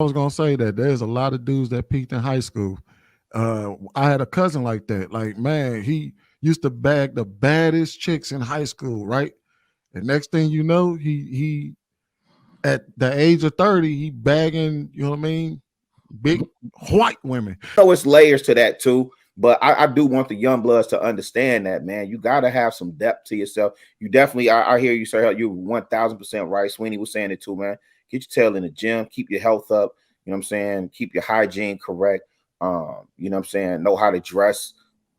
I was gonna say that there's a lot of dudes that peaked in high school. I had a cousin like that. Like, man, he used to bag the baddest chicks in high school, right? And next thing you know, he at the age of 30, he bagging, you know what I mean, big white women. know it's layers to that too. But I do want the young bloods to understand that, man. You got to have some depth to yourself. You definitely, I hear you, sir. You're 1000% right. Sweeney was saying it too, man. Get your tail in the gym, keep your health up. You know what I'm saying? Keep your hygiene correct. You know what I'm saying? Know how to dress.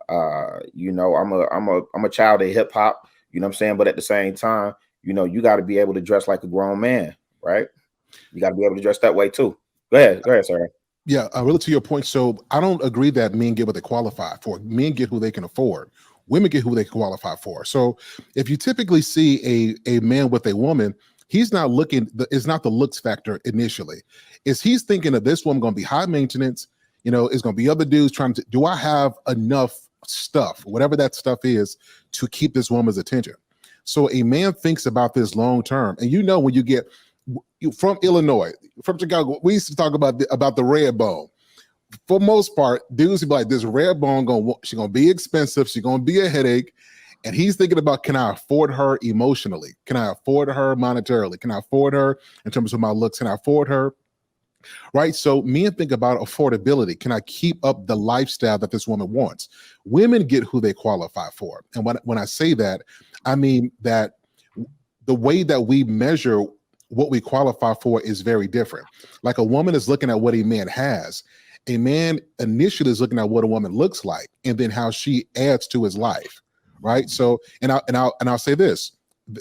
I'm a child of hip hop. You know what I'm saying? But at the same time, you got to be able to dress like a grown man, right? You got to be able to dress that way too. Go ahead, sir. Yeah, really to your point. So I don't agree that men get what they qualify for. Men get who they can afford. Women get who they qualify for. So if you typically see a man with a woman, he's not looking, it's not the looks factor initially. He's thinking that this woman going to be high maintenance, it's going to be other dudes trying to, do I have enough stuff, whatever that stuff is, to keep this woman's attention? So a man thinks about this long term. And when you get from Illinois, from Chicago, we used to talk about the red bone. For most part, dudes be like, this red bone she's gonna be expensive, she's gonna be a headache, and he's thinking about, can I afford her emotionally? Can I afford her monetarily? Can I afford her in terms of my looks? Can I afford her? Right. So men think about affordability. Can I keep up the lifestyle that this woman wants? Women get who they qualify for, and when I say that, I mean that the way that we measure what we qualify for is very different. Like a woman is looking at what a man has. A man initially is looking at what a woman looks like, and then how she adds to his life, right? So, and I'll say this: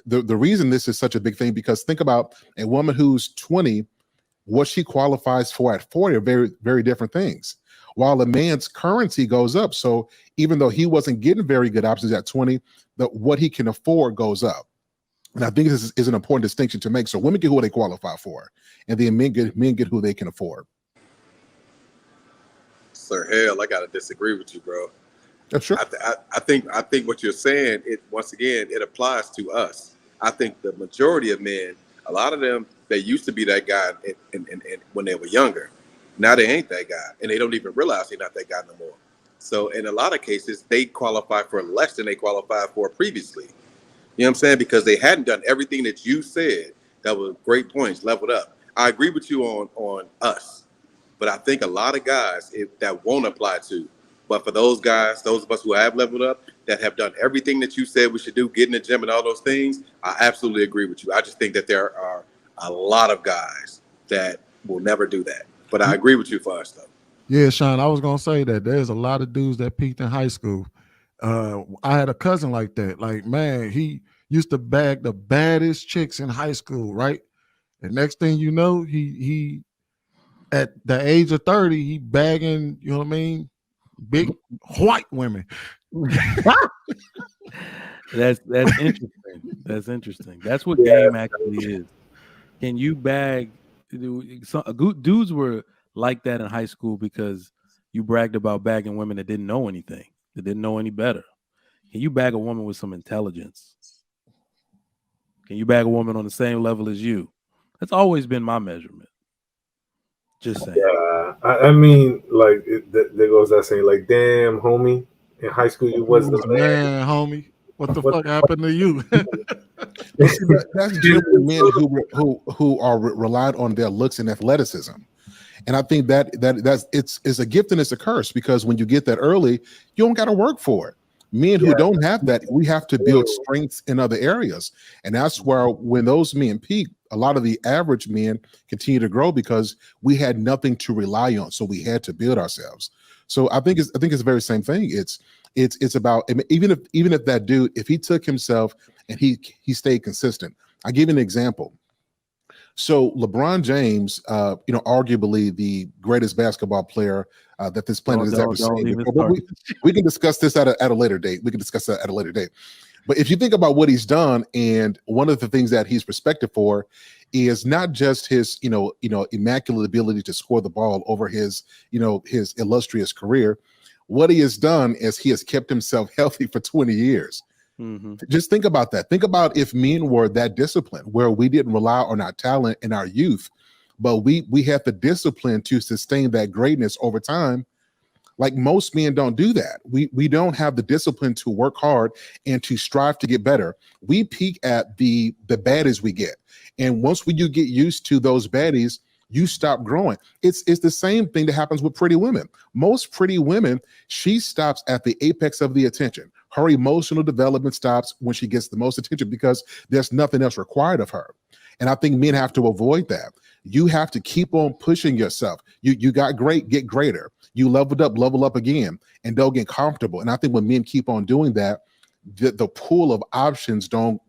the reason this is such a big thing, because think about a woman who's 20, what she qualifies for at 40 are very, very different things. While a man's currency goes up, so even though he wasn't getting very good options at 20, what he can afford goes up. And I think this is an important distinction to make. So women get who they qualify for, and then men get who they can afford. Sir, hell, I gotta disagree with you, bro. Sure. I think what you're saying, once again, it applies to us. I think the majority of men, a lot of them, they used to be that guy and when they were younger. Now they ain't that guy, and they don't even realize they're not that guy no more. So in a lot of cases, they qualify for less than they qualified for previously. You know what I'm saying? Because they hadn't done everything that you said. That was great points, leveled up. I agree with you on us, but I think a lot of guys that won't apply to. But for those guys, those of us who have leveled up, that have done everything that you said we should do, get in the gym and all those things, I absolutely agree with you. I just think that there are a lot of guys that will never do that. But I agree with you for us, though. Yeah, Sean, I was gonna say that there's a lot of dudes that peaked in high school. I had a cousin like that. Like, man, he used to bag the baddest chicks in high school, right? And next thing you know, he at the age of 30, he bagging, you know what I mean, big white women. That's interesting. That's interesting. That's what game actually is. Can you bag? Dudes were like that in high school because you bragged about bagging women that didn't know anything, that didn't know any better. Can you bag a woman with some intelligence? Can you bag a woman on the same level as you? That's always been my measurement. Just saying. Yeah, I mean, like there goes that saying, like, damn, homie, in high school you was the man, homie. What the fuck happened to you? See, that's generally men who are relied on their looks and athleticism. And I think that's it's a gift and it's a curse, because when you get that early, you don't got to work for it. Men who don't have that, we have to build strengths in other areas. And that's where when those men peak, a lot of the average men continue to grow because we had nothing to rely on. So we had to build ourselves. So I think it's the very same thing. It's about, even if that dude, if he took himself and he stayed consistent. I give you an example. So LeBron James, arguably the greatest basketball player that this planet has ever seen. We can discuss this at a later date. We can discuss that at a later date. But if you think about what he's done, and one of the things that he's respected for is not just his, immaculate ability to score the ball over his illustrious career. What he has done is he has kept himself healthy for 20 years. Mm-hmm. Just think about that. Think about if men were that disciplined, where we didn't rely on our talent in our youth, but we have the discipline to sustain that greatness over time. Like most men don't do that. We don't have the discipline to work hard and to strive to get better. We peak at the baddies we get. And once you get used to those baddies, you stop growing. It's the same thing that happens with pretty women. Most pretty women, she stops at the apex of the attention. Her emotional development stops when she gets the most attention because there's nothing else required of her. And I think men have to avoid that. You have to keep on pushing yourself. You got great, get greater. You leveled up, level up again, and don't get comfortable. And I think when men keep on doing that, the pool of options don't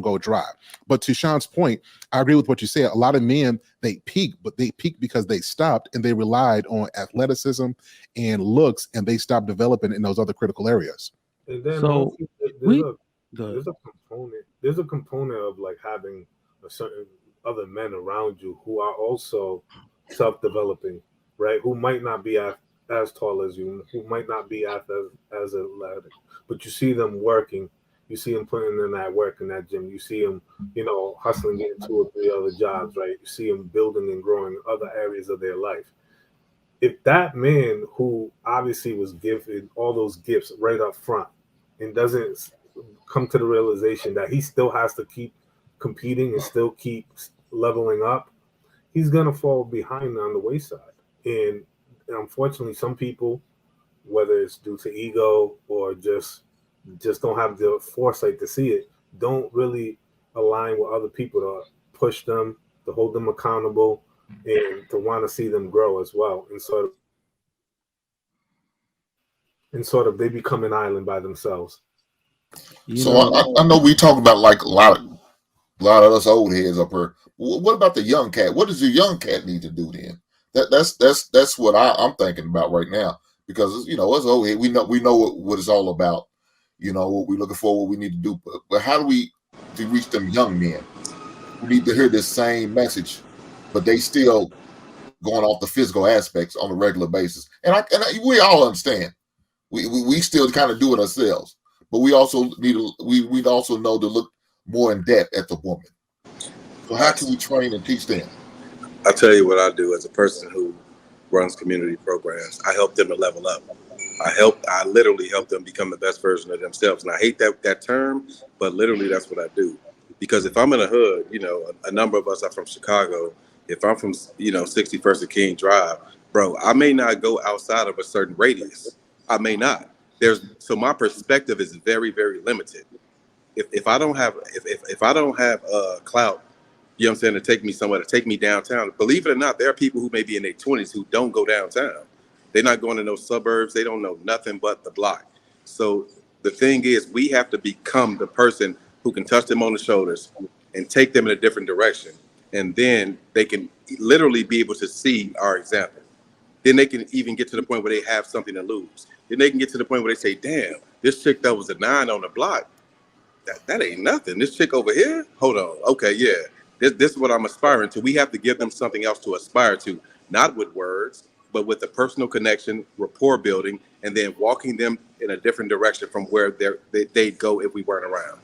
go dry. But to Sean's point, I agree with what you said. A lot of men, they peak, but they peak because they stopped and they relied on athleticism and looks, and they stopped developing in those other critical areas. And then So also, we there's a component of like having a certain other men around you who are also self-developing, right? Who might not be as tall as you, who might not be as athletic, but you see them working, you see them putting in that work in that gym, you see them, hustling, getting 2 or 3 other jobs, right? You see them building and growing in other areas of their life. If that man who obviously was given all those gifts right up front and doesn't come to the realization that he still has to keep competing and still keep leveling up, he's gonna fall behind on the wayside. And unfortunately, some people, whether it's due to ego or just don't have the foresight to see it, don't really align with other people to push them, to hold them accountable, and to want to see them grow as well. And sort of they become an island by themselves. I know we talk about like a lot of us old heads up here. What about the young cat? What does the young cat need to do then? That's what I'm thinking about right now, because us old heads, we know what it's all about. What we're looking for, what we need to do. But how do we reach them young men who need to hear this same message, but they still going off the physical aspects on a regular basis? And we all understand. We still kind of do it ourselves, but we also we'd also know to look more in depth at the woman. So how can we train and teach them? I'll tell you what I do as a person who runs community programs. I help them to level up. I literally help them become the best version of themselves. And I hate that term, but literally that's what I do. Because if I'm in a hood, a number of us are from Chicago. If I'm from, 61st and King Drive, bro, I may not go outside of a certain radius. I may not. So my perspective is very, very limited. If I don't have clout, you know what I'm saying, to take me somewhere, to take me downtown. Believe it or not, there are people who may be in their 20s who don't go downtown. They're not going to no suburbs. They don't know nothing but the block. So the thing is, we have to become the person who can touch them on the shoulders and take them in a different direction. And then they can literally be able to see our example. Then they can even get to the point where they have something to lose. Then they can get to the point where they say, damn, this chick that was a 9 on the block, that ain't nothing. This chick over here, hold on. Okay, yeah. This is what I'm aspiring to. We have to give them something else to aspire to, not with words, but with a personal connection, rapport building, and then walking them in a different direction from where they'd go if we weren't around.